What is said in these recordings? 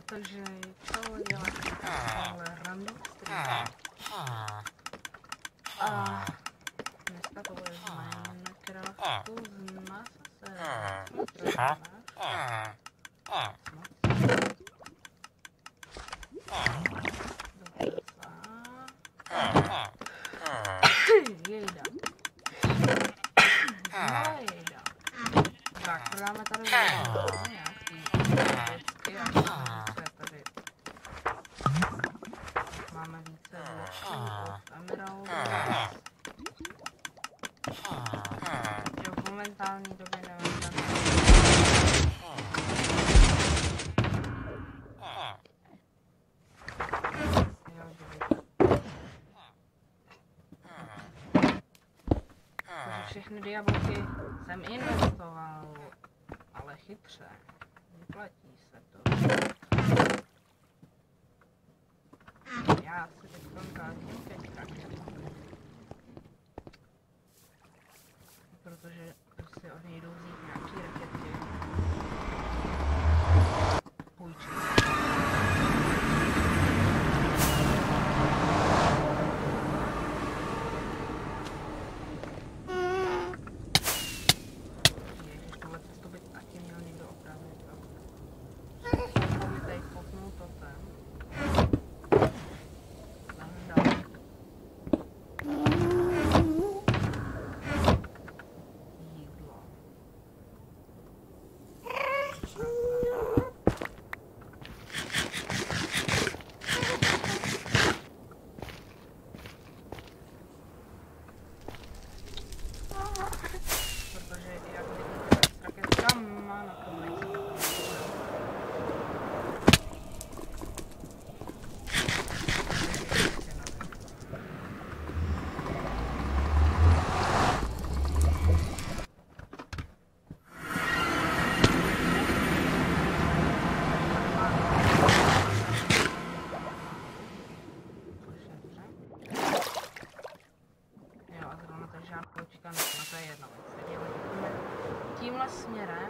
Takže co dělat tohle random stream. A dneska to bude z Minecraftu z nasaserveru. Jejda. No jejda. Tak, dáme tady nějaký věcky a tady máme více bloků od emeraldu. Jo, v momentální době nevím, všechny diabloky jsem investoval, ale chytře, vyplatí se to. Já si teď konkázím teď rakety, protože prostě od něj jdou vzít nějaký rakety. Půjčit. Tímhle směrem,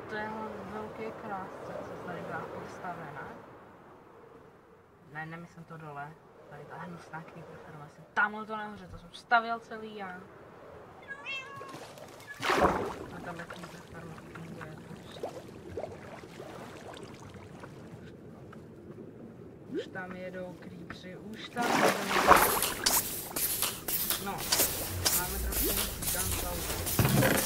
to je velký krásce, co tady byla postavena. Ne, nemyslím to dole. Tady ta hnusná creeper farma, tamhle to nahoře, to jsem stavěl celý já. A tahle creeper farma funguje. Už tam jedou creepři, už tam jedou. No, máme trošku gunpowder.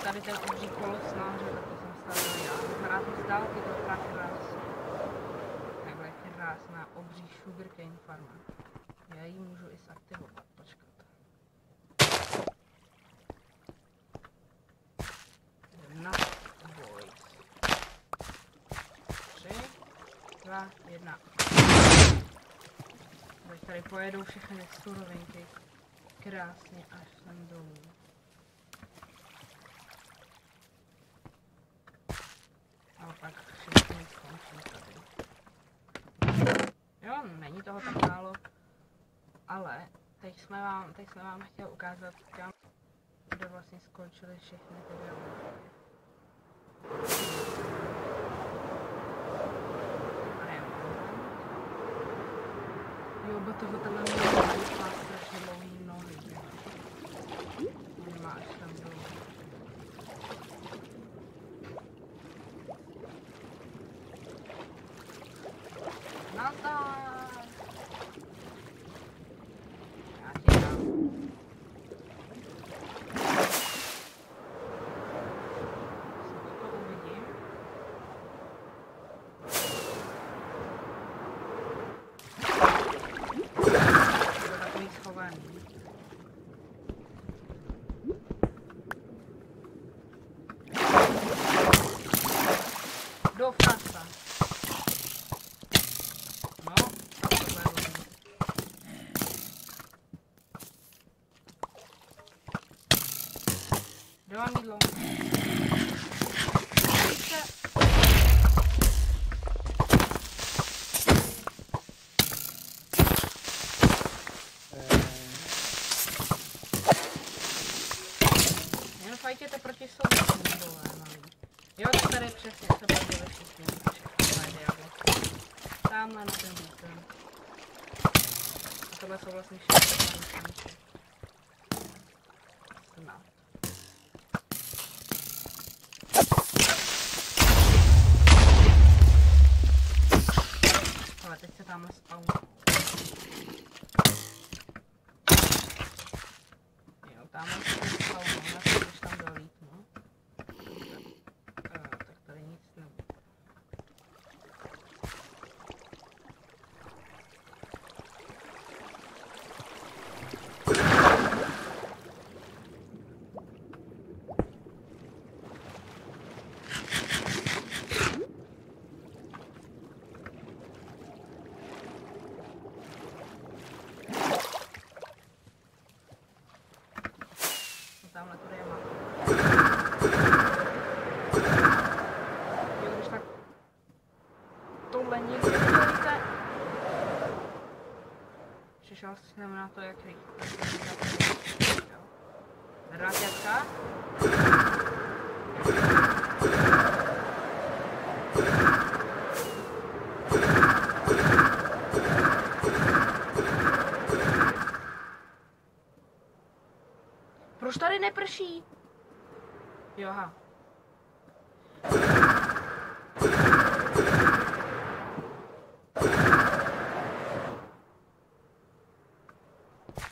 Tady ten obří kolos náře, tak to jsem stavil já. Vypadá to z dálky, to vypadá krásně. Takhle krásná obří sugarcane farma. Já ji můžu i zaktivovat, počkat. Na boj. 3, 2, 1. Teď tady pojedou všechny surovinky krásně až sem dolů. A pak všechny skončí tady. Jo, není toho tak málo, ale teď jsme vám chtěli ukázat, kam kde vlastně skončily všechny ty diabloky. A ne, jo, bo to tenhle má strašně dlouhý nohy. On má až tam dolů. Nazdar! Já ti dám. To uvidím. Je to takový schovaný. Do fasa. No, to bude dobrý. Kde mám jídlo? Víte? Jo, tak tady přesně se podívali všichni. Všechno diablo. Tamhle na ten výkon. A tohle jsou vlastně všechny strymečky. No. Ale teď se tamhle spawnu. Jo, tamhle se spawnu, na to když tam dolítnu. Tak tady nic nebude. Tamhle tady je mapa. Jo, když tak tohle nikdy nedělíte. Přišel jsem na to, jak rychle. Raketka. Proč tady neprší? Jo, aha.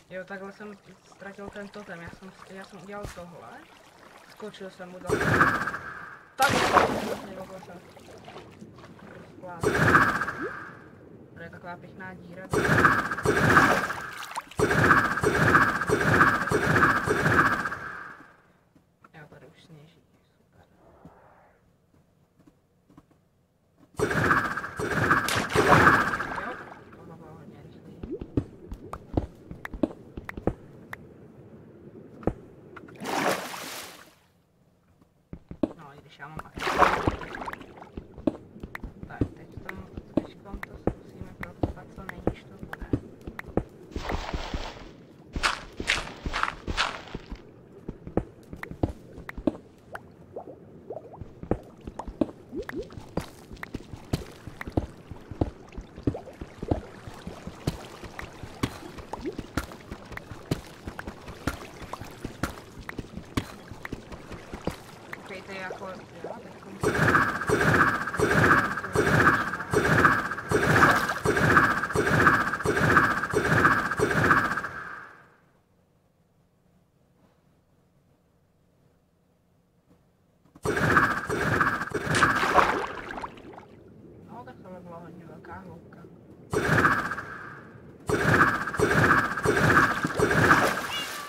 Jo, takhle jsem ztratil ten totem. Já jsem udělal tohle. Skočil jsem mu dal. Takhle jsem. Tady je taková pěkná díra. Jo, tady už sněží. Super. Jo, tohle bylo hodně rychlý. No, i když já mám tak, teď to zkusíme prokopat co nejníž to bude. Koukejte jako, jo, teď no, tak tohle byla hodně velká hloubka.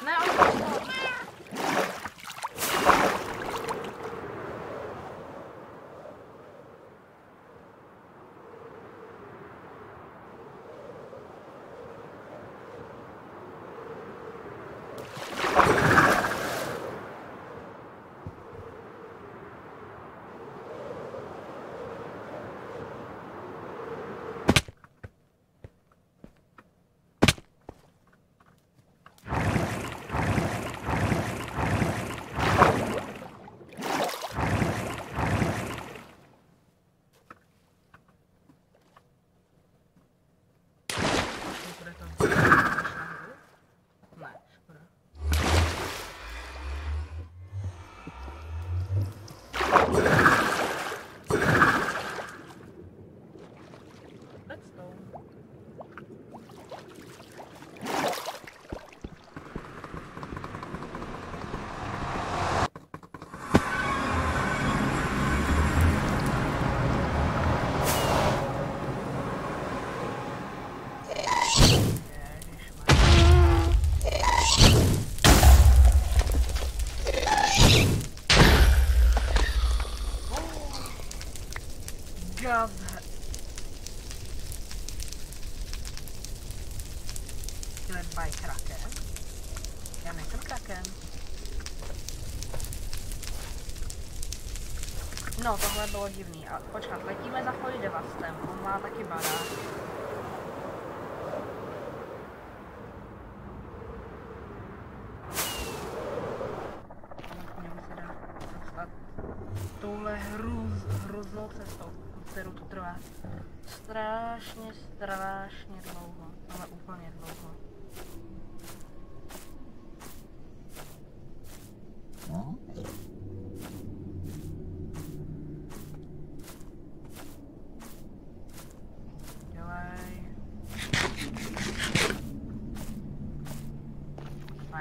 Ne, ale to God. Killed by Kraken. Já nejsem Kraken. No, tohle bylo divný. A počkat, letíme za Devastem. On má taky barák. Touhle hroznou cestou, kterou to trvá strašně dlouho, ale úplně dlouho. Dělej.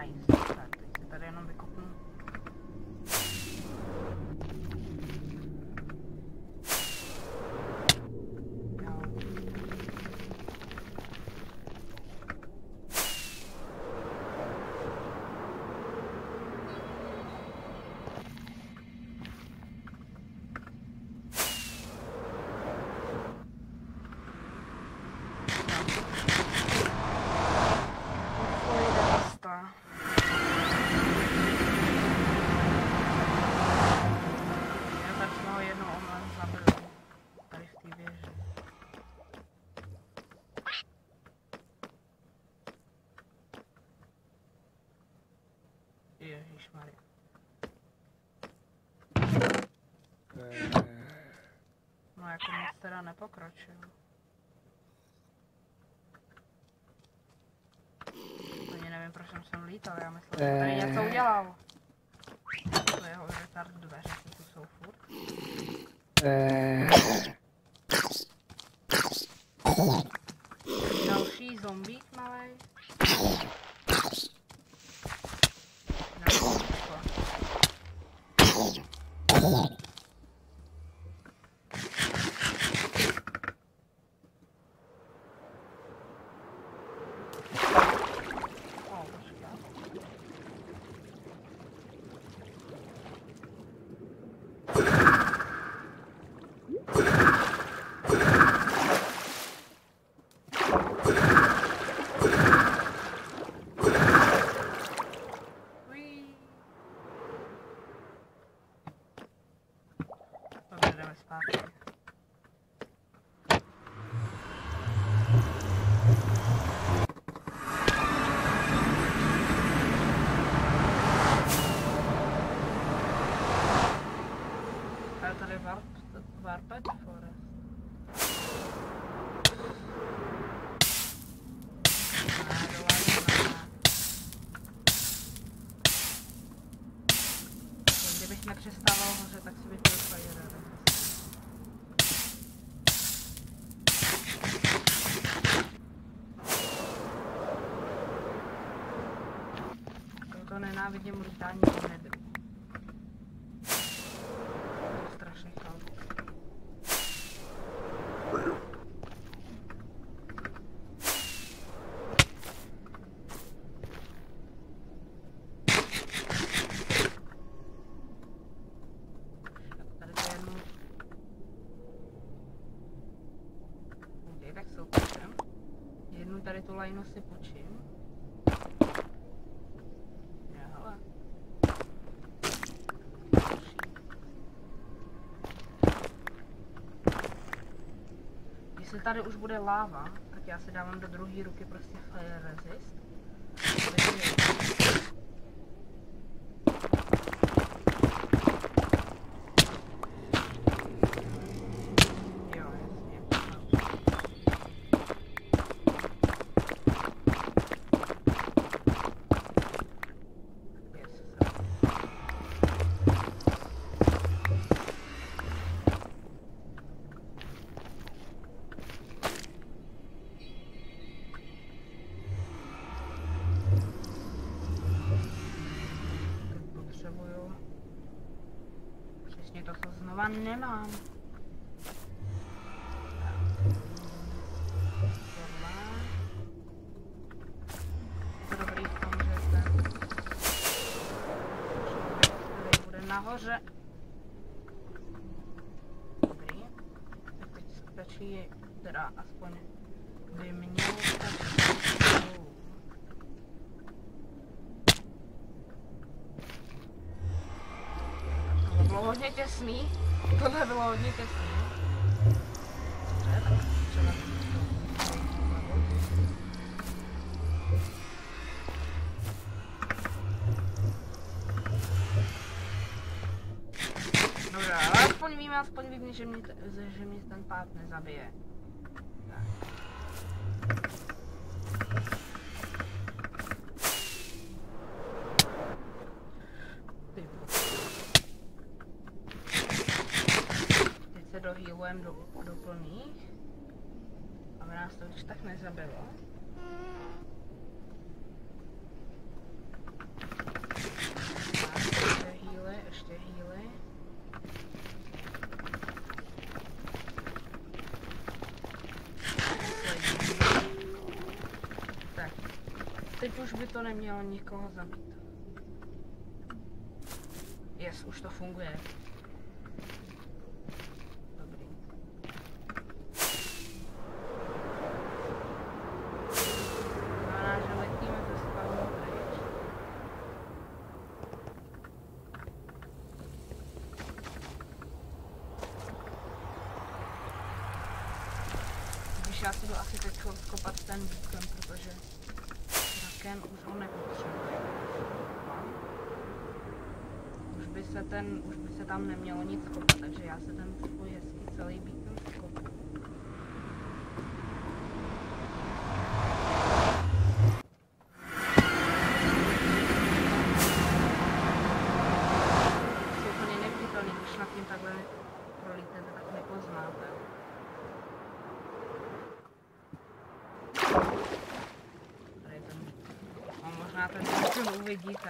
Nice. Tak, teď si tady jenom vykopnu. Ježišmarja. No jako moc teda nepokročil. Ani nevím, proč jsem sem lítal, já myslím, že tady něco udělal. To jeho retard dveře, tu jsou furt. Další zombík malej. Kdybych nepřestával hoře, tak si bych to dostal jeden. To nenávidím lítání po nebi. To je strašně chalý. Tady tu lajnu si počím. Hele. Jestli tady už bude láva, tak já si dávám do druhé ruky prostě fire resist. Nemám. Je to dobrý v tom, že ten bude nahoře. Dobrý. Tak teď stačí, teda aspoň by měl stačit. To bylo hodně těsný. Tohle bylo hodně těsný. Dobře, tak třeba Dobrá, ale aspoň víme, mi aspoň vidím, že mě ten pád nezabije. Tak. Teď se dohýlujem do plných, aby nás to už tak nezabilo. Ještě healy. Tak, teď už by to nemělo nikoho zabít. Yes, už to funguje. Dobrý. Znamená, že letíme ze spawnu pryč. Když já si jdu asi teď kopat ten beacon, protože raken už ho nepotřebuje. Už by se tam nemělo nic kopat, takže já se ten svůj hezký celý beacon skopu. Jsou úplně neviditelný, když nad tím takhle prolítnete, tak nepoznáte. Tady ten, možná ten beacon uvidíte.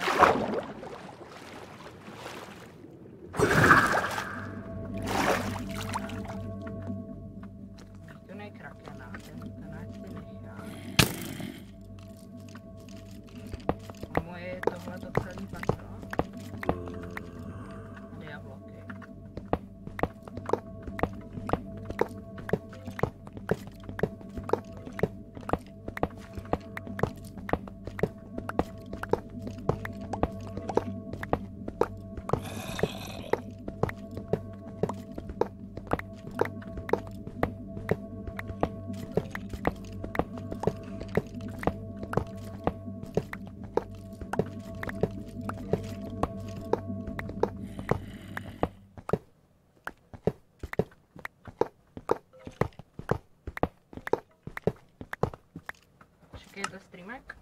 Je to strymek.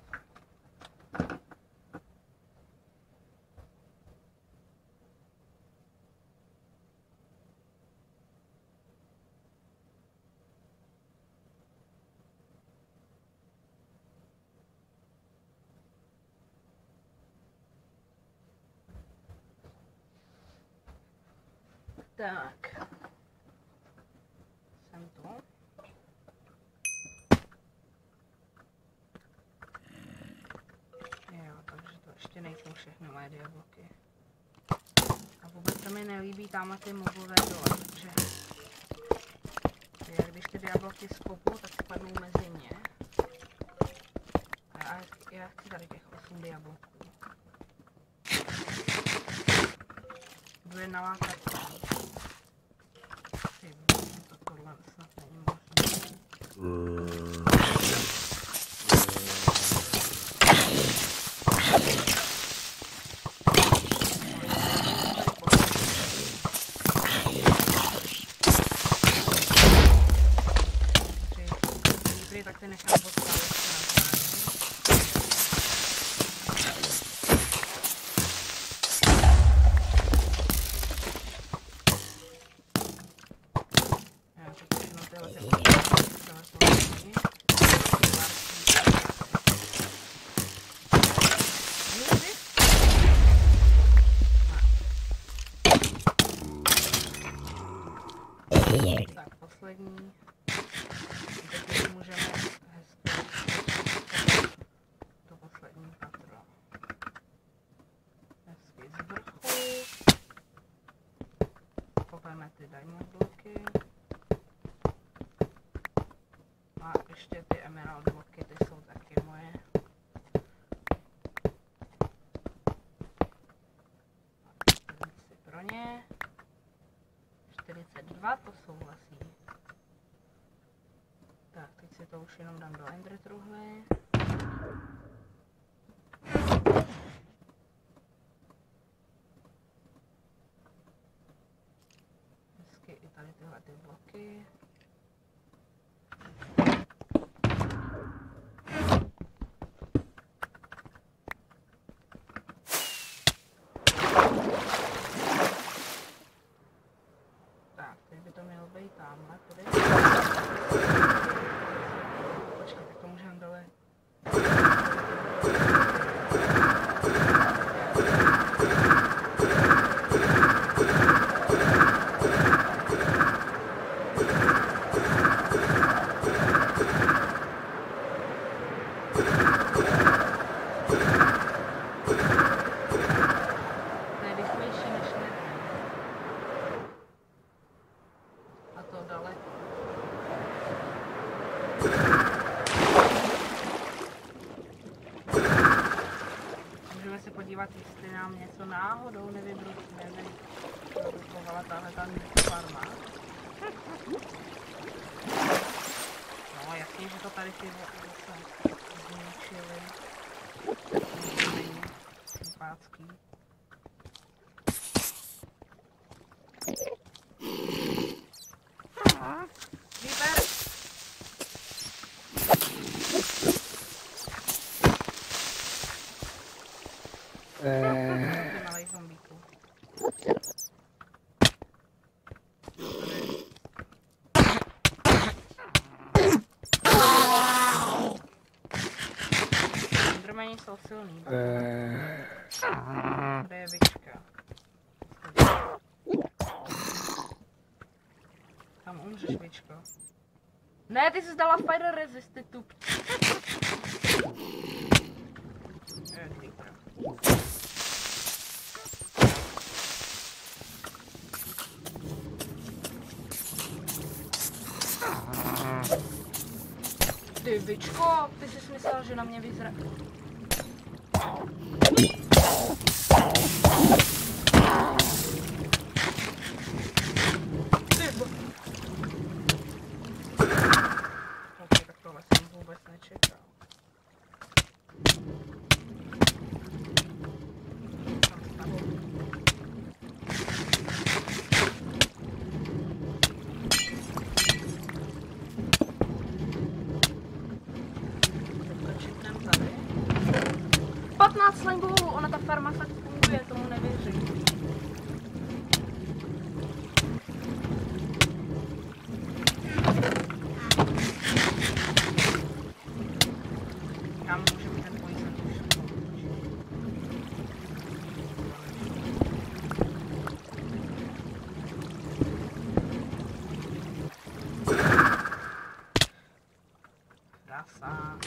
Tak. Jsem tu. Ještě nejsou všechny moje diabloky. A vůbec se mi nelíbí tamhle ty mobové dole, protože když ty diabloky skopu, tak spadnou mezi ně. A já chci tady těch 8 diabloků. Jdu je nalákat tam. Tohle snad není možné. Tak ty nechám postavit. Já to všechno tyhle tak poslední. Teď můžeme to poslední patro. Hezky z vrchu. Kopeme ty diamond bloky. A ještě ty emerald bloky, ty jsou taky moje. Si pro ně. 42, to souhlasí. Tak, teď si to už jenom dám do ender truhly. tady tyhle ty bloky. Tak, teď by to mělo být tamhle, tady. Počkej, tak to můžeme dole. Podívat, jestli nám něco náhodou nevyprodukovala tahle ta farma. No jasně, že to tady ty zase zničili. Sympácký. Výber! Malej zombíku. Endermani jsou silný. Kde je vyčka? Tam umřeš, vyčko. Ne, ty jsi dala fire resist, ty tup. Ty vyčko, ty jsi myslel, že na mě vyzra... Ok, tak tohle jsem vůbec nečekal. Ona ta farma fakt funguje, tomu nevěřím. Kam může být ten poison už? Krasa.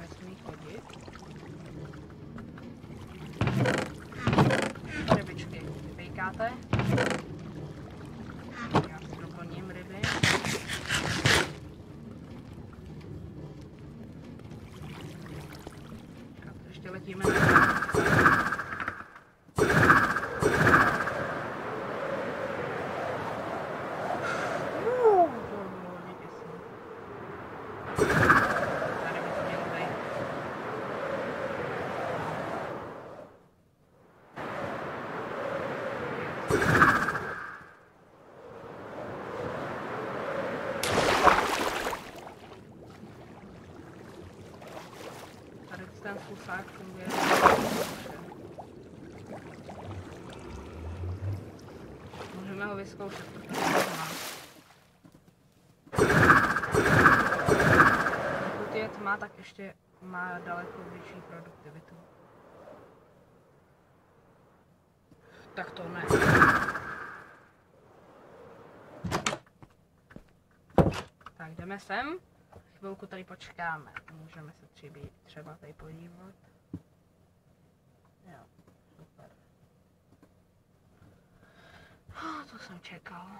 Nesmí chodit. Rybičky, vypejkáte? Já si doplním ryby. Ještě letíme na... Ten fusák funguje. Můžeme ho vyzkoušet, protože to má. Pokud je tma, tak ještě má daleko větší produktivitu. Tak to ne. Tak jdeme sem. Chvilku tady počkáme, můžeme se třeba tady podívat. Jo, super. To jsem čekal.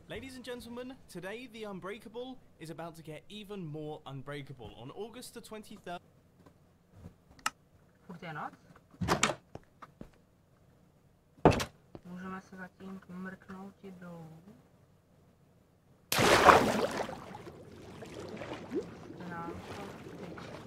Ladies and gentlemen, today the Unbreakable is about to get even more unbreakable. On August the 23rd... Furt je noc? Můžeme se zatím mrknout i dolů. Nám to tečí.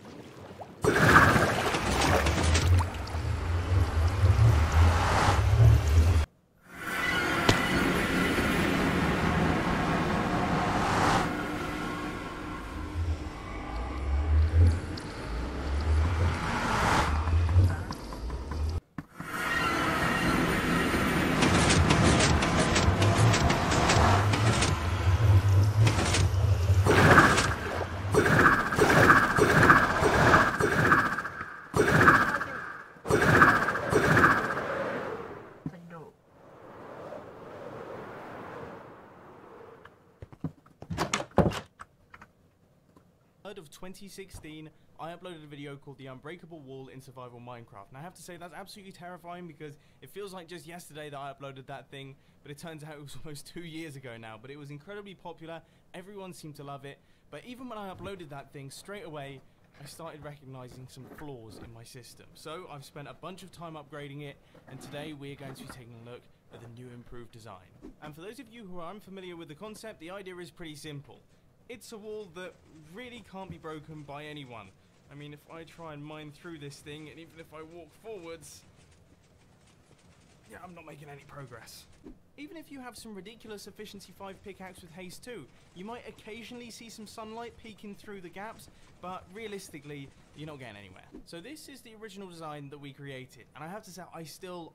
Of 2016, I uploaded a video called The Unbreakable Wall in Survival Minecraft. And I have to say that's absolutely terrifying because it feels like just yesterday that I uploaded that thing, but it turns out it was almost 2 years ago now. But it was incredibly popular, everyone seemed to love it. But even when I uploaded that thing, straight away I started recognizing some flaws in my system. So I've spent a bunch of time upgrading it, and today we're going to be taking a look at the new improved design. And for those of you who are unfamiliar with the concept, the idea is pretty simple. It's a wall that really can't be broken by anyone. I mean, if I try and mine through this thing, and even if I walk forwards, yeah, I'm not making any progress. Even if you have some ridiculous efficiency 5 pickaxe with haste 2, you might occasionally see some sunlight peeking through the gaps, but realistically, you're not getting anywhere. So this is the original design that we created, and I have to say, I still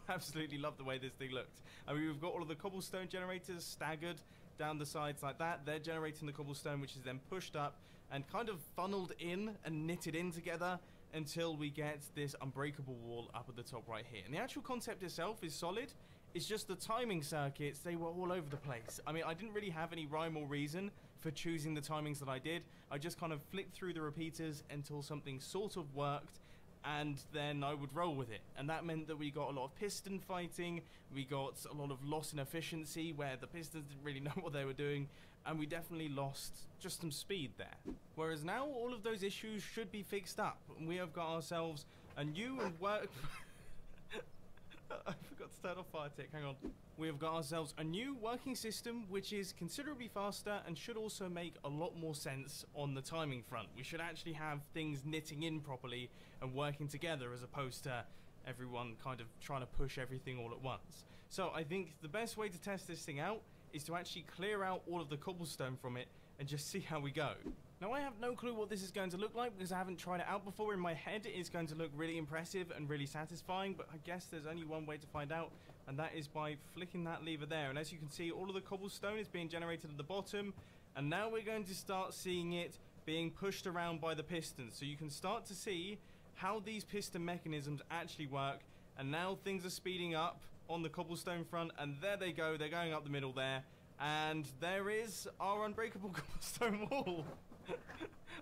absolutely love the way this thing looked. I mean, we've got all of the cobblestone generators staggered down the sides like that. They're generating the cobblestone, which is then pushed up and kind of funneled in and knitted in together until we get this unbreakable wall up at the top right here. And the actual concept itself is solid. It's just the timing circuits, they were all over the place. I mean, I didn't really have any rhyme or reason for choosing the timings that I did. I just kind of flicked through the repeaters until something sort of worked, and then I would roll with it. And that meant that we got a lot of piston fighting, we got a lot of loss in efficiency where the pistons didn't really know what they were doing, and we definitely lost just some speed there. Whereas now all of those issues should be fixed up, and we have got ourselves a new and work... I forgot to turn off fire tick, hang on. We have got ourselves a new working system which is considerably faster and should also make a lot more sense on the timing front. We should actually have things knitting in properly and working together as opposed to everyone kind of trying to push everything all at once. So I think the best way to test this thing out is to actually clear out all of the cobblestone from it and just see how we go. Now I have no clue what this is going to look like because I haven't tried it out before. In my head it's going to look really impressive and really satisfying, but I guess there's only one way to find out, and that is by flicking that lever there. And as you can see, all of the cobblestone is being generated at the bottom, and now we're going to start seeing it being pushed around by the pistons. So you can start to see how these piston mechanisms actually work, and now things are speeding up on the cobblestone front, and there they go, they're going up the middle there, and there is our unbreakable cobblestone wall.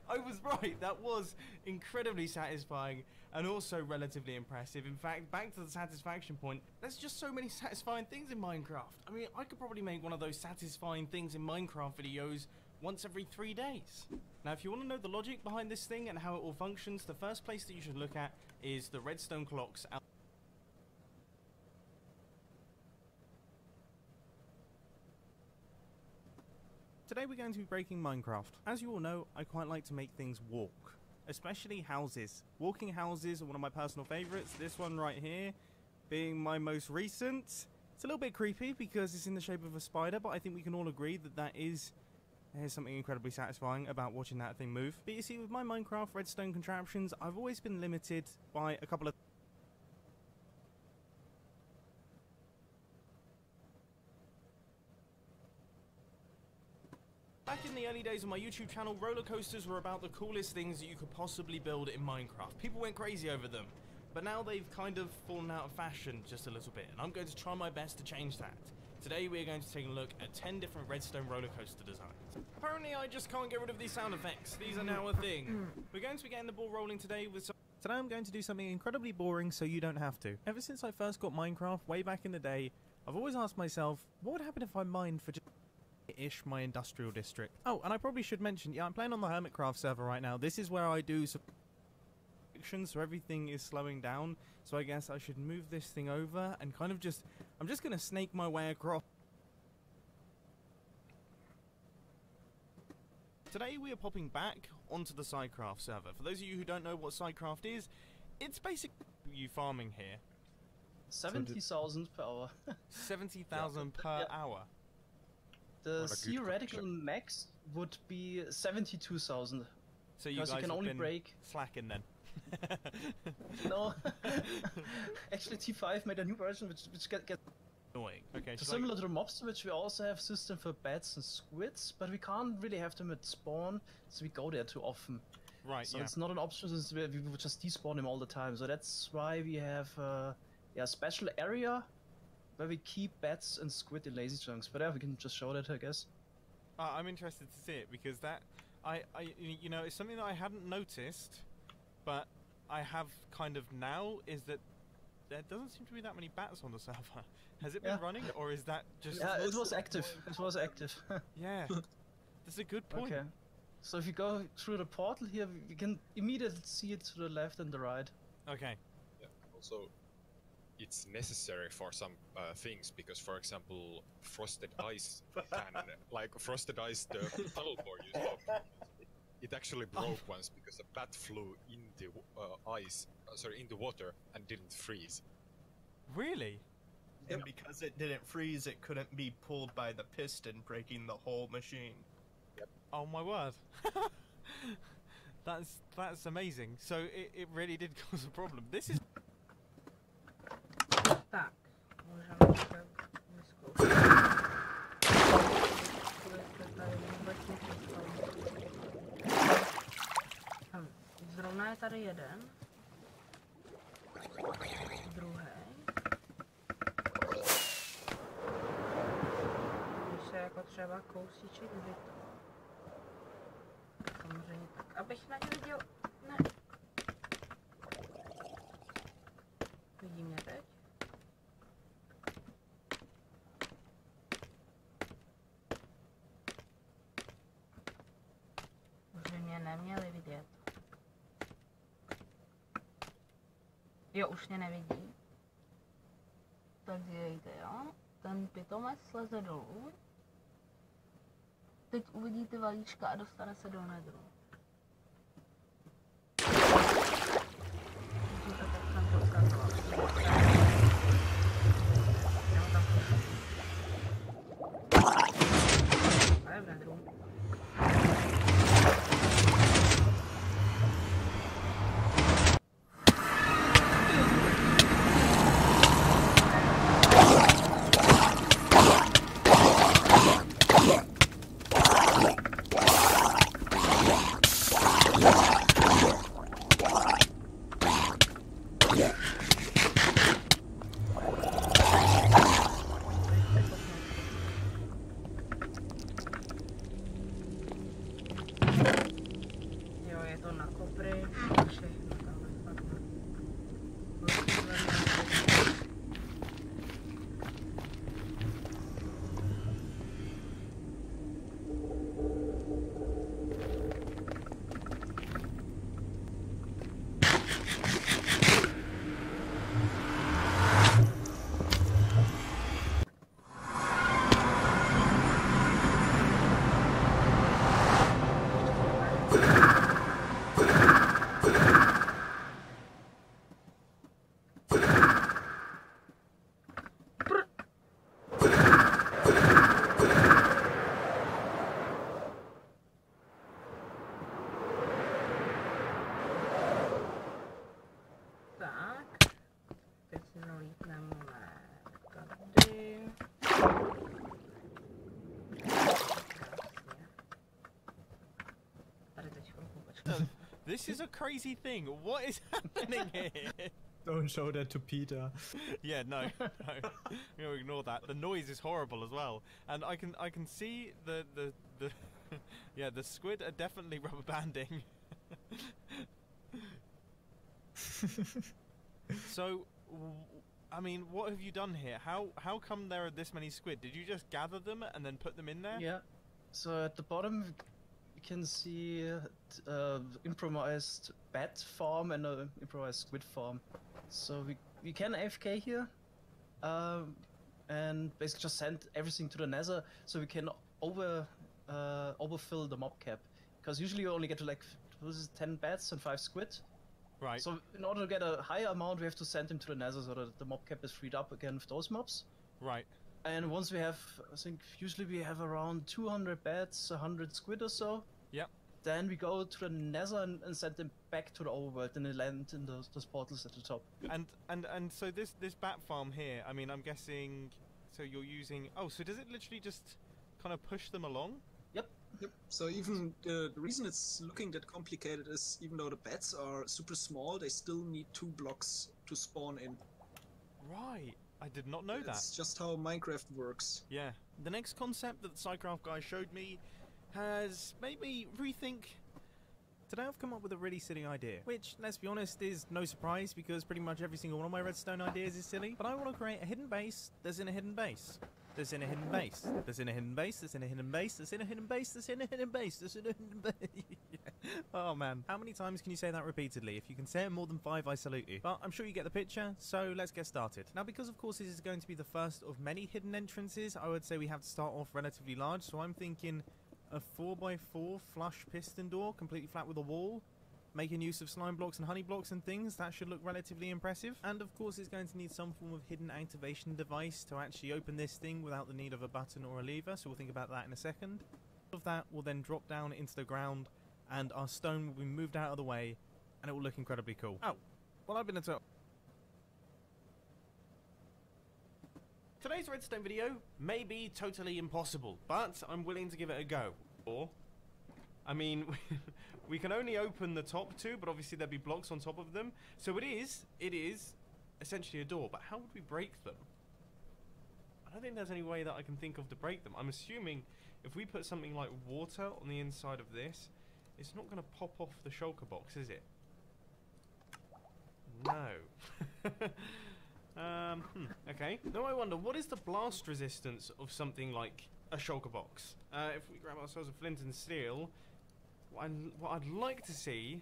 I was right, that was incredibly satisfying and also relatively impressive. In fact, back to the satisfaction point, there's just so many satisfying things in Minecraft. I mean, I could probably make one of those satisfying things in Minecraft videos once every 3 days. Now, if you want to know the logic behind this thing and how it all functions, the first place that you should look at is the redstone clocks out. Today we're going to be breaking Minecraft. As you all know, I quite like to make things walk. especially houses. Walking houses are one of my personal favorites. This one right here being my most recent. It's a little bit creepy because it's in the shape of a spider, but I think we can all agree that there's something incredibly satisfying about watching that thing move. But you see, with my Minecraft redstone contraptions, I've always been limited by a couple of... Back in the early days of my YouTube channel, roller coasters were about the coolest things that you could possibly build in Minecraft. People went crazy over them, but now they've kind of fallen out of fashion just a little bit, and I'm going to try my best to change that. Today we're going to take a look at 10 different redstone roller coaster designs. Apparently I just can't get rid of these sound effects. These are now a thing. We're going to be getting the ball rolling today with some... Today I'm going to do something incredibly boring so you don't have to. Ever since I first got Minecraft way back in the day, I've always asked myself, what would happen if I mined for just my industrial district? Oh, and I probably should mention, yeah, I'm playing on the Hermitcraft server right now. This is where I do some so everything is slowing down, so I guess I should move this thing over and kind of just, I'm just gonna snake my way across. Today we are popping back onto the Sidecraft server. For those of you who don't know what Sidecraft is, it's basically you farming here. 70,000 per hour. 70,000 per hour. The theoretical max would be 72,000. So you guys can only been break slacking then. No, actually T5 made a new version which gets annoying. Okay, so similar to the mobster, which we also have system for bats and squids, but we can't really have them at spawn, so we go there too often. Right. So yeah. it's not an option. We would just despawn them all the time. So that's why we have a special area where we keep bats and squid in lazy chunks. But yeah, we can just show that, I guess. I'm interested to see it because that you know, it's something that I hadn't noticed, but I have kind of now, is that there doesn't seem to be that many bats on the server. Has it been running, or is that just... Yeah, it was active. It was active. Yeah, that's a good point. Okay. So if you go through the portal here, we can immediately see it to the left and the right. Okay. Yeah, also, it's necessary for some things, because, for example, frosted ice can... like, frosted ice, the tunnel board you saw, it actually broke once because a bat flew into into water and didn't freeze. Really? And because it didn't freeze, it couldn't be pulled by the piston, breaking the whole machine. Yep. Oh my word. That's amazing. So it really did cause a problem. This is... Tak, můžeme se vyzkoušet. Zrovna je tady jeden. Druhý. Když se jako třeba kousíček vyto. Samozřejmě tak, abych na ně viděl. Ne. Vidí mě teď? Už by mě neměli vidět. Jo, už mě nevidí. Tak dívejte, jo. Ten pitomec sleze dolů. Teď uvidíte valíčka a dostane se do nedru. Vidíte, tak jsem to ukazoval. A je v nedru. Nalítneme tady. Tady teď chvilku počkej. This is a crazy thing. What is happening here? Don't show that to Peter. Yeah, no. I'm gonna ignore that. The noise is horrible as well, and I can see the yeah, the squid are definitely rubber banding. So, I mean, what have you done here? How come there are this many squid? Did you just gather them and then put them in there? Yeah. So at the bottom, you can see improvised bat farm and an improvised squid farm. So we can AFK here, and basically just send everything to the nether, so we can overfill the mob cap. Because usually you only get to like 10 bats and 5 squid. Right. So in order to get a higher amount, we have to send them to the nether so that the mob cap is freed up again with those mobs. Right. And once we have, I think usually we have around 200 bats, 100 squid or so. Yep. Then we go to the nether and send them back to the overworld, and they land in those portals at the top. And so this bat farm here, I mean, I'm guessing, so you're using, oh, so does it literally just kind of push them along? Yep. Yep. So even the reason it's looking that complicated is even though the bats are super small, they still need 2 blocks to spawn in. Right. I did not know that. That's just how Minecraft works. Yeah. The next concept that the SciCraft guy showed me has made me rethink. Today I've come up with a really silly idea, which, let's be honest, is no surprise because pretty much every single one of my redstone ideas is silly. But I want to create a hidden base that's in a hidden base. That's in a hidden base. That's in a hidden base. That's in a hidden base. That's in a hidden base. That's in a hidden base. That's in a hidden base. Oh man, how many times can you say that repeatedly? If you can say it more than 5, I salute you. But I'm sure you get the picture, so let's get started. Now, because of course this is going to be the first of many hidden entrances, I would say we have to start off relatively large. So I'm thinking a 4x4 flush piston door, completely flat with a wall. Making use of slime blocks and honey blocks and things, that should look relatively impressive. And of course it's going to need some form of hidden activation device to actually open this thing without the need of a button or a lever, so we'll think about that in a second. All of that will then drop down into the ground and our stone will be moved out of the way and it will look incredibly cool. Oh, well I've been at Today's redstone video may be totally impossible, but I'm willing to give it a go. Or, I mean, we can only open the top 2, but obviously there'll be blocks on top of them. So it is essentially a door, but how would we break them? I don't think there's any way that I can think of to break them. I'm assuming if we put something like water on the inside of this, it's not going to pop off the shulker box, is it? No. Okay. Now I wonder, what is the blast resistance of something like a shulker box? If we grab ourselves a flint and steel, what I'd like to see...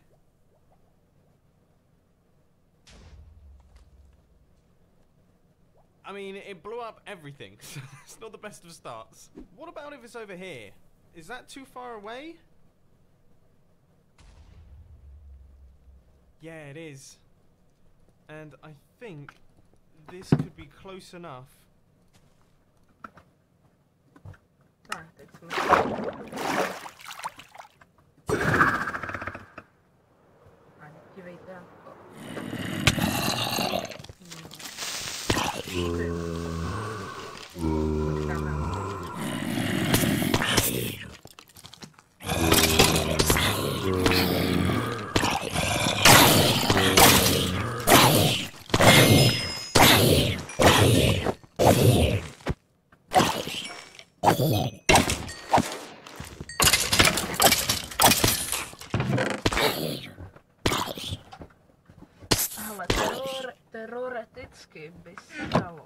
I mean, it blew up everything, so it's not the best of starts. What about if it's over here? Is that too far away? Yeah, it is. And I think this could be close enough. Tak, teď jsme... A dívejte jako... Ale teoreticky by se dalo.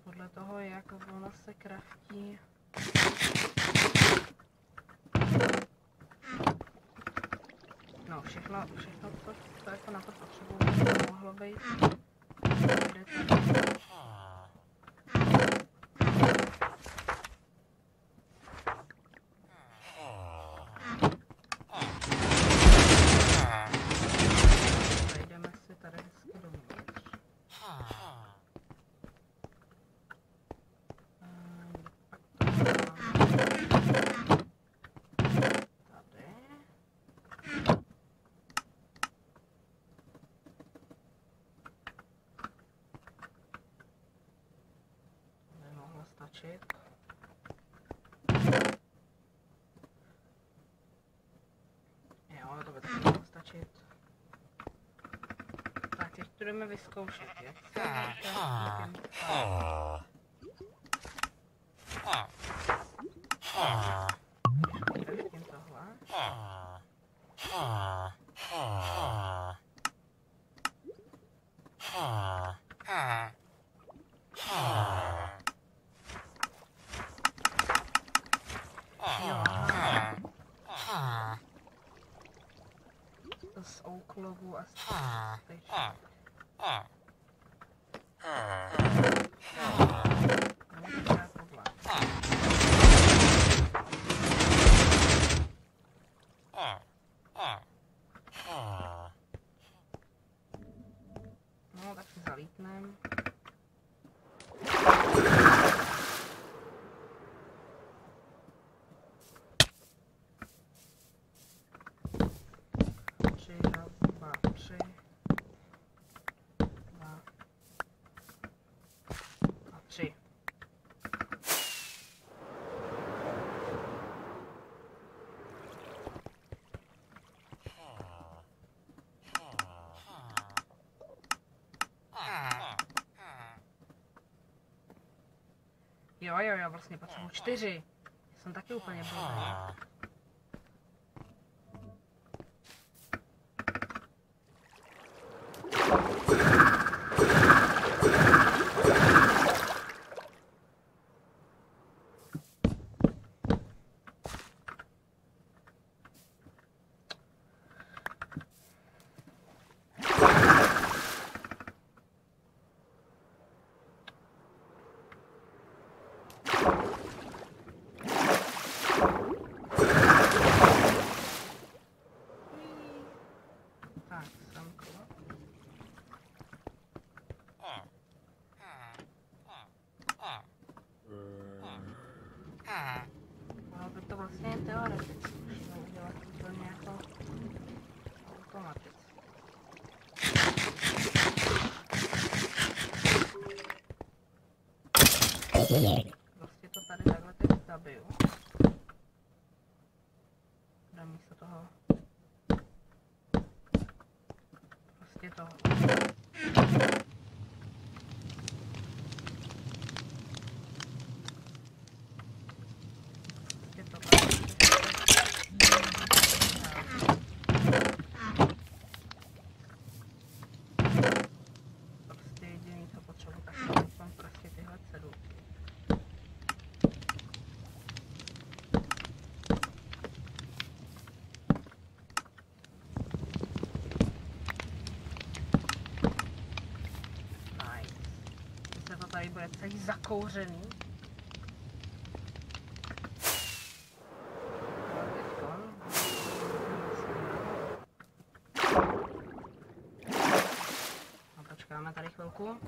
Podle toho, jak ono se kraftí. No, všechno to jako na to potřebuji, mohlo být. Zajdeme si tady hezky dovnitř. Pak to máme tady. otočit. Tak, teď to jdeme vyzkoušet, jak se tím tohle. To z ouklovu a z stejček. No, tak si zalítnem. Raz, dva, tři. Dva. A tři. Jo, vlastně potřebuji 4. Jsem taky úplně blbý. Ono by to vlastně teoreticky šlo udělat úplně jako automaticky. Prostě to tady takhle teď zabiju. Dám místo toho prostě toho. Prostě jediný, co potřebuji, tak mám prostě tyhle cedulky. Nice. Se to tady bude celý zakouřený. Počkáme tady chvilku.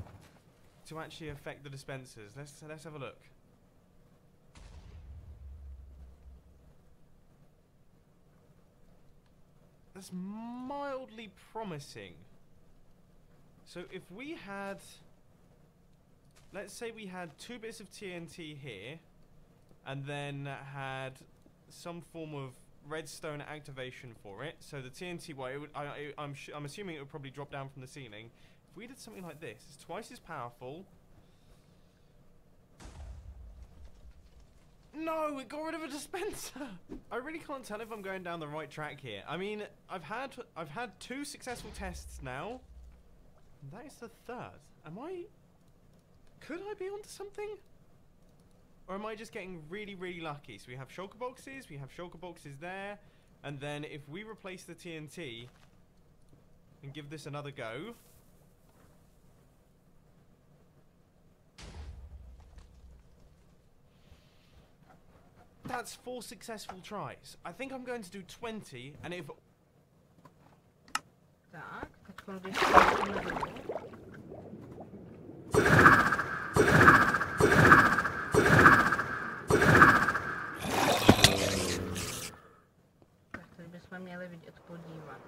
To actually affect the dispensers, let's have a look. That's mildly promising. So if we had, let's say we had 2 bits of TNT here, and then had some form of redstone activation for it. So the TNT, well, it would, I'm assuming it would probably drop down from the ceiling. If we did something like this, it's twice as powerful. No, it got rid of a dispenser. I really can't tell if I'm going down the right track here. I mean, I've had 2 successful tests now. And that is the 3rd. Could I be onto something? Or am I just getting really, really lucky? So we have shulker boxes there, and then if we replace the TNT and give this another go. That's 4 successful tries. I think I'm going to do 20, and if... Tak, teď když pustíme dolů. Tak teď bychom měli vidět podívat.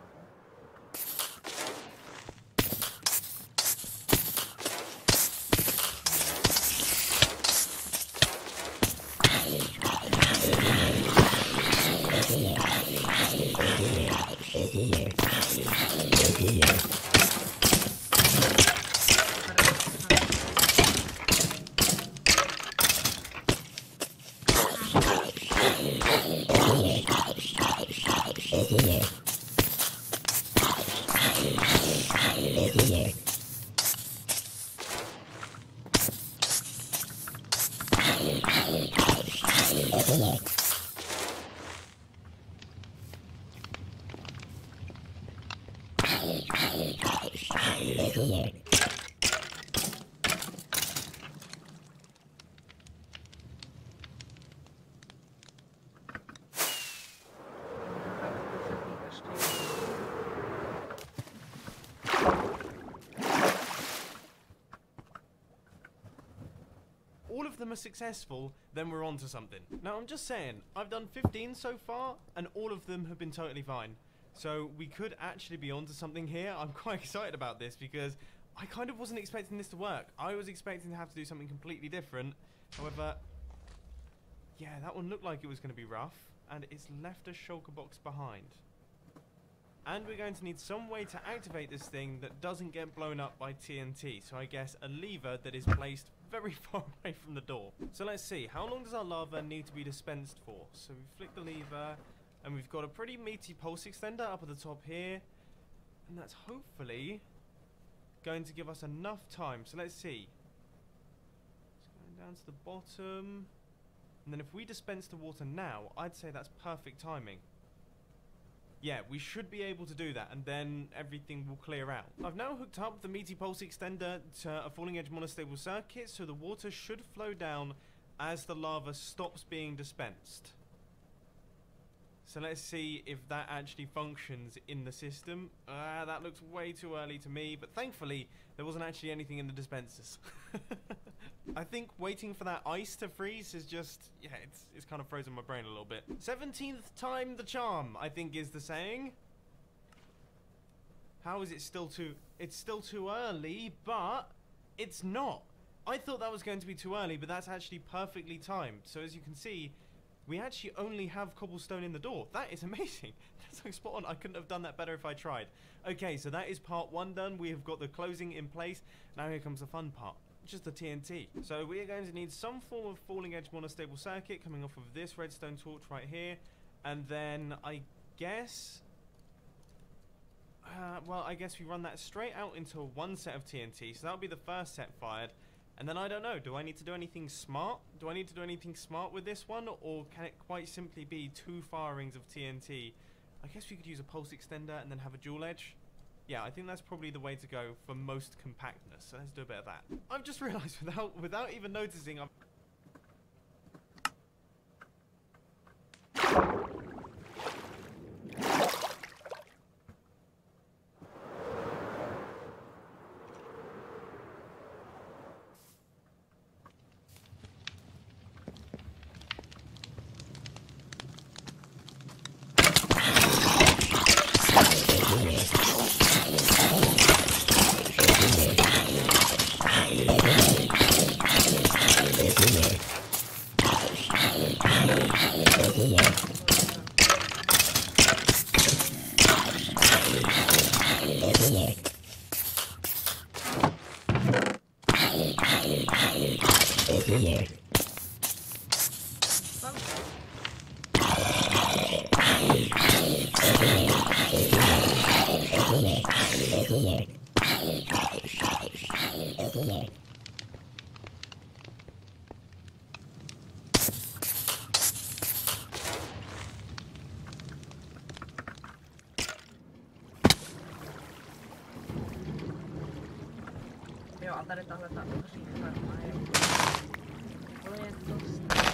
All of them are successful, then we're on to something. Now, I'm just saying, I've done 15 so far, and all of them have been totally fine. So we could actually be on to something here. I'm quite excited about this because I kind of wasn't expecting this to work. I was expecting to have to do something completely different. However, yeah, that one looked like it was going to be rough, and it's left a shulker box behind. And we're going to need some way to activate this thing that doesn't get blown up by TNT. So I guess a lever that is placed very far away from the door. So let's see, how long does our lava need to be dispensed for? So we flick the lever, and we've got a pretty meaty pulse extender up at the top here. And that's hopefully going to give us enough time. So let's see. It's going down to the bottom. And then if we dispense the water now, I'd say that's perfect timing. Yeah, we should be able to do that, and then everything will clear out. I've now hooked up the meaty pulse extender to a falling edge monostable circuit, so the water should flow down as the lava stops being dispensed. So let's see if that actually functions in the system. That looks way too early to me, but thankfully there wasn't actually anything in the dispensers. I think waiting for that ice to freeze is just, yeah, it's kind of frozen my brain a little bit. 17th time the charm, I think is the saying. How is it still too... It's still too early, but it's not. I thought that was going to be too early, but that's actually perfectly timed. So as you can see, we actually only have cobblestone in the door. That is amazing. That's like spot on. I couldn't have done that better if I tried. Okay, so that is part one done. We have got the closing in place. Now here comes the fun part. Just the TNT. So we are going to need some form of falling edge monostable circuit coming off of this redstone torch right here. And then I guess... well, I guess we run that straight out into one set of TNT. So that'll be the first set fired. And then I don't know, do I need to do anything smart? Do I need to do anything smart with this one? Or can it quite simply be 2 firings of TNT? I guess we could use a pulse extender and then have a dual edge. Yeah, I think that's probably the way to go for most compactness. So let's do a bit of that. I've just realized without even noticing, Jo, a tady tahle ta obří farma je úplně dost